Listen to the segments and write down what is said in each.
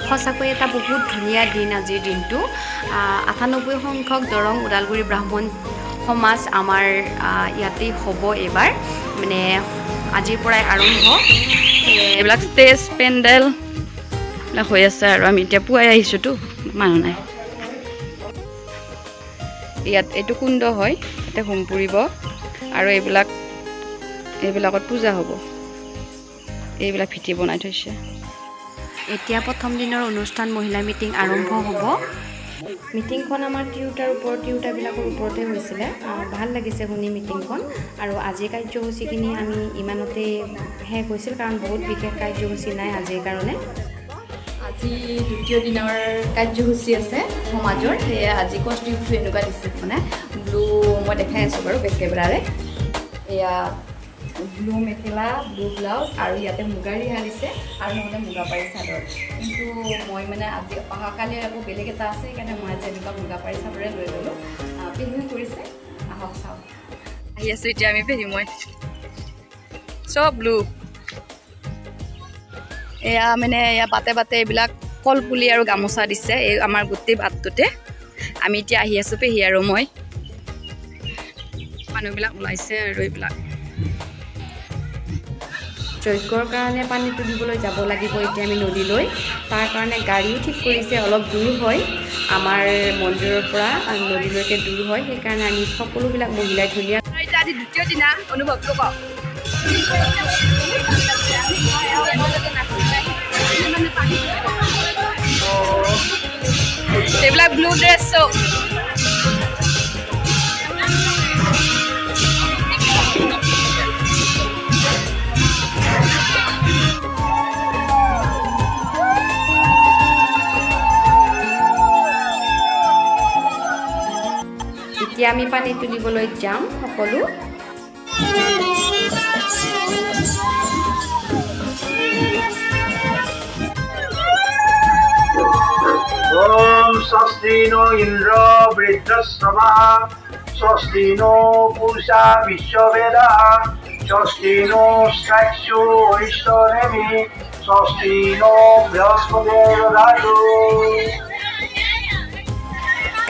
সঁচাকৈ এটা বহুত ধুনীয়া দিন আজিৰ দিনটো ৯৮ সংখ্যক দৰং ওদালগুৰি ব্ৰাহ্মণ সমাজ আমাৰ ইয়াতেই হ'ব এইবাৰ মানে আজিৰ পৰাই আৰম্ভ এইবিলাক ষ্টেজ পেণ্ডেল এইবিলাক হৈ আছে আৰু আমি এতিয়া পুৱাই আহিছোঁতো মানুহ নাই ইয়াত এইটো কুণ্ড হয় তাতে হোম পুৰিব আৰু এইবিলাকত পূজা হ'ব এইবিলাক ভিটি বনাই থৈছে এতিয়া প্ৰথম দিনৰ অনুষ্ঠান মহিলা মিটিং আৰম্ভ হ'ব মিটিংখন আমাৰ তিৰোতাবিলাকৰ ওপৰতে হৈছিলে ভাল লাগিছে শুনি মিটিংখন আৰু আজিৰ কাৰ্যসূচীখিনি আমি ইমানতে শেষ হৈছিল কাৰণ বহুত বিশেষ কাৰ্যসূচী নাই আজিৰ কাৰণে আজি দ্বিতীয় দিনৰ কাৰ্যসূচী আছে সমাজৰ সেয়া আজি কষ্টিউমটো এনেকুৱা দিছে মানে ব্লু মই দেখাই আছোঁ বাৰু বেক কেমেৰাৰে এয়া ব্লু মেখেলা ব্লু ব্লাউজ আৰু ইয়াতে মুগা ৰিহা দিছে আৰু নহ'লে মুগা পাৰি চাদৰ কিন্তু মই মানে আজি অহাকালি আকৌ বেলেগ এটা আছে সেইকাৰণে মই আজি এনেকুৱা মুগা পাৰি চাদৰে লৈ গ'লোঁ পেহিও কৰিছে আহক চাওক আহি আছোঁ এতিয়া আমি পেহি মই চব ব্লু এয়া মানে এয়া বাটে বাটে এইবিলাক কলপুলি আৰু গামোচা দিছে এই আমাৰ গোটেই বাটটোতে আমি এতিয়া আহি আছোঁ পেহি আৰু মই মানুহবিলাক ওলাইছে আৰু এইবিলাক যজ্ঞৰ কাৰণে পানী তুলিবলৈ যাব লাগিব এতিয়া আমি নদীলৈ তাৰ কাৰণে গাড়ীও ঠিক কৰিছে অলপ দূৰ হয় আমাৰ মন্দিৰৰ পৰা নদীলৈকে দূৰ হয় সেইকাৰণে আমি সকলোবিলাক মহিলাই ধুনীয়া আজি দ্বিতীয় দিনা অনুভৱটো কওক এইবিলাক ব্লু ড্ৰেছ চব এতিয়া আমি পানী তুলিবলৈ যাম সকলো ওম স্বস্তি নো ইন্দ্র বৃদ্ধশ্রমা স্বস্তি নো পুষা বিশ্ববেদা স্বস্তি নো সাক্ষু ঐশ্বরেমি স্বস্তি নো বৃহস্পতির্দধাতু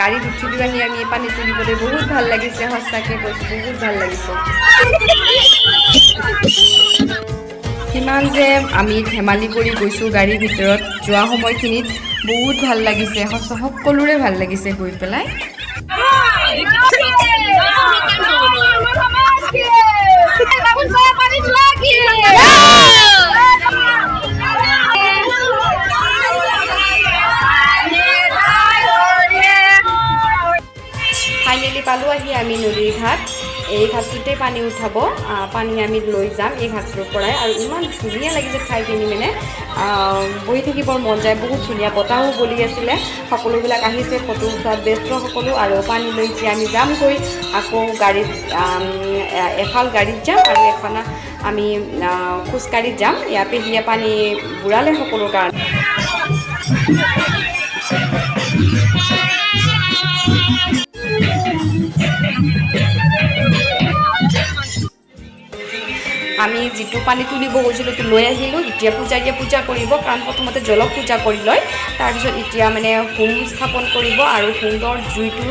গাড়ীত উঠি আহি আমি পানী তুলিবলৈ বহুত ভাল লাগিছে সঁচাকৈ কৈছোঁ বহুত ভাল লাগিছে কিমান যে আমি ধেমালি কৰি গৈছোঁ গাড়ীৰ ভিতৰত যোৱা সময়খিনিত বহুত ভাল লাগিছে সকলোৰে ভাল লাগিছে গৈ পেলাই ফাইনেলি পালোঁ আহি আমি নদীৰ ঘাট এই ঘাটটোতে পানী উঠাব পানী আমি লৈ যাম এই ঘাটটোৰ পৰাই আৰু ইমান ধুনীয়া লাগিছে ঠাইখিনি মানে বহি থাকিবৰ মন যায় বহুত ধুনীয়া বতাহো বলি আছিলে সকলোবিলাক আহিছে ফটো উঠোৱাত ব্যস্ত সকলো আৰু পানী লৈ এতিয়া আমি যামগৈ আকৌ গাড়ীত এফাল গাড়ীত যাম আৰু এখন আমি খোজকাঢ়ি যাম ইয়াৰ পেহিয়ে পানী বুঢ়ালে সকলোৰ কাৰণে আমি যিটো পানী তুলিব গৈছিলোঁ সেইটো লৈ আহিলোঁ এতিয়া পূজাৰীয়ে পূজা কৰিব কাৰণ প্ৰথমতে জলক পূজা কৰি লয় তাৰপিছত এতিয়া মানে হোম স্থাপন কৰিব আৰু হোমৰ জুইটো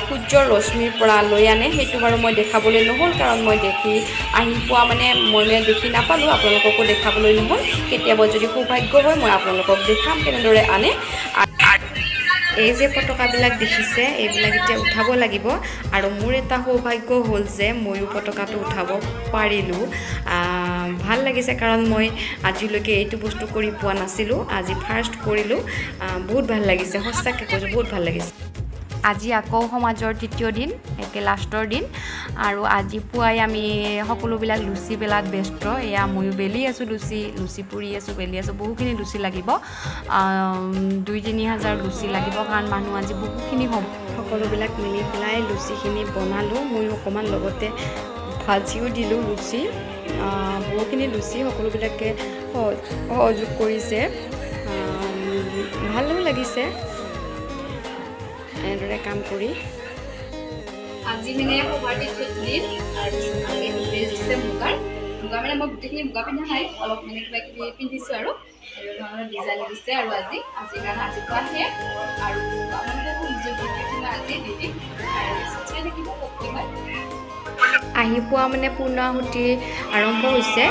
সূৰ্যৰ ৰশ্মিৰ পৰা লৈ আনে সেইটো বাৰু মই দেখাবলৈ নহ'ল কাৰণ মই দেখি আহি পোৱা মানে মই দেখি নাপালোঁ আপোনালোককো দেখাবলৈ নহ'ল কেতিয়াবা যদি সৌভাগ্য হয় মই আপোনালোকক দেখাম কেনেদৰে আনে এই যে পতাকাবিলাক দেখিছে এইবিলাক এতিয়া উঠাব লাগিব আৰু মোৰ এটা সৌভাগ্য হ'ল যে ময়ো পতাকাটো উঠাব পাৰিলোঁ ভাল লাগিছে কাৰণ মই আজিলৈকে এইটো বস্তু কৰি পোৱা নাছিলোঁ আজি ফাৰ্ষ্ট কৰিলোঁ বহুত ভাল লাগিছে সঁচাকৈ কৈছোঁ বহুত ভাল লাগিছে আজি আকৌ সমাজৰ তৃতীয় দিন একে লাষ্টৰ দিন আৰু আজি পুৱাই আমি সকলোবিলাক লুচি বেলাত ব্যস্ত এয়া ময়ো বেলি আছোঁ লুচি পুৰি আছোঁ বেলি আছোঁ বহুখিনি লুচি লাগিব ২-৩ হাজাৰ লুচি লাগিব কাৰণ মানুহ আজি বহুখিনি হ'ব সকলোবিলাক মিলি পেলাই লুচিখিনি বনালোঁ ময়ো অকণমান লগতে ভাজিও দিলোঁ লুচি বহুখিনি লুচি সকলোবিলাকে সহযোগ কৰিছে ভালো লাগিছে এনেদৰে কাম কৰি আজি মানে সভাৰ তিথিত দিন তাৰপিছত আজি ড্ৰেছ দিছে মুগাৰ মানে মই গোটেইখিনি মুগা পিন্ধা নাই অলপ মানে কিবা কিবি পিন্ধিছোঁ আৰু ধৰণৰ ডিজাইন দিছে আৰু আজিৰ কাৰণে আজি পৰা শেষ আৰু আপোনালোকে নিজৰ বিদ্যুৎ আজি দিদি চাই থাকিব কি হয় আহি পোৱা মানে পূৰ্ণাহুতি আৰম্ভ হৈছে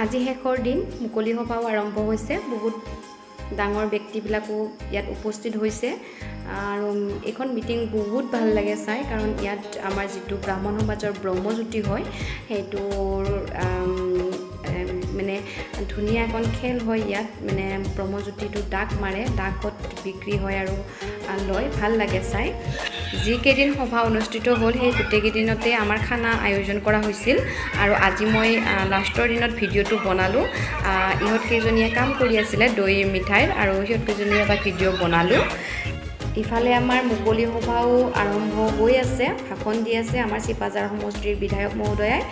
আজি শেষৰ দিন মুকলি সভাও আৰম্ভ হৈছে বহুত ডাঙৰ ব্যক্তিবিলাকো ইয়াত উপস্থিত হৈছে আৰু এইখন মিটিং বহুত ভাল লাগে চাই কাৰণ ইয়াত আমাৰ যিটো ব্ৰাহ্মণ সমাজৰ ব্ৰহ্মজ্যোতি হয় সেইটোৰ মানে ধুনীয়া এখন খেল হয় ইয়াত মানে ব্ৰহ্মজ্যোতিটো ডাক মাৰে ডাকত বিক্ৰী হয় আৰু লয় ভাল লাগে চাই যিকেইদিন সভা অনুষ্ঠিত হ'ল সেই গোটেইকেইদিনতে আমাৰ খানা আয়োজন কৰা হৈছিল আৰু আজি মই লাষ্টৰ দিনত ভিডিঅ'টো বনালোঁ ইহঁতকেইজনীয়ে কাম কৰি আছিলে দৈ মিঠাইৰ আৰু সিহঁতকেইজনীয়ে এটা ভিডিঅ' বনালোঁ ইফালে আমাৰ মুকলি সভাও আৰম্ভ হৈ আছে ভাষণ দি আছে আমাৰ চিপাঝাৰ সমষ্টিৰ বিধায়ক মহোদয়াই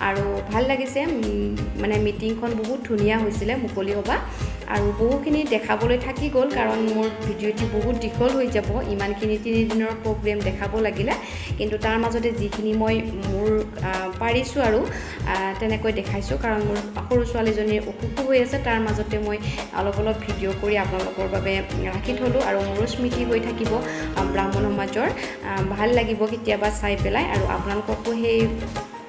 আৰু ভাল লাগিছে মানে মিটিংখন বহুত ধুনীয়া হৈছিলে মুকলি সভা আৰু বহুখিনি দেখাবলৈ থাকি গ'ল কাৰণ মোৰ ভিডিঅ'টি বহুত দীঘল হৈ যাব ইমানখিনি 3 দিনৰ প্ৰগ্ৰেম দেখাব লাগিলে কিন্তু তাৰ মাজতে যিখিনি মই মোৰ পাৰিছোঁ আৰু তেনেকৈ দেখাইছোঁ কাৰণ মোৰ সৰু ছোৱালীজনীৰ অসুখো হৈ আছে তাৰ মাজতে মই অলপ ভিডিঅ' কৰি আপোনালোকৰ বাবে ৰাখি থলোঁ আৰু মোৰো স্মৃতি হৈ থাকিব ব্ৰাহ্মণ সমাজৰ ভাল লাগিব কেতিয়াবা চাই পেলাই আৰু আপোনালোককো সেই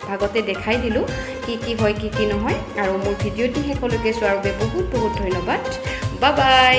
ভাগতে দেখাই দিলোঁ কি হয় কি নহয় আৰু মোৰ ভিডিঅ'টি শেষলৈকে চোৱাৰ বাবে বহুত ধন্যবাদ বাই বাই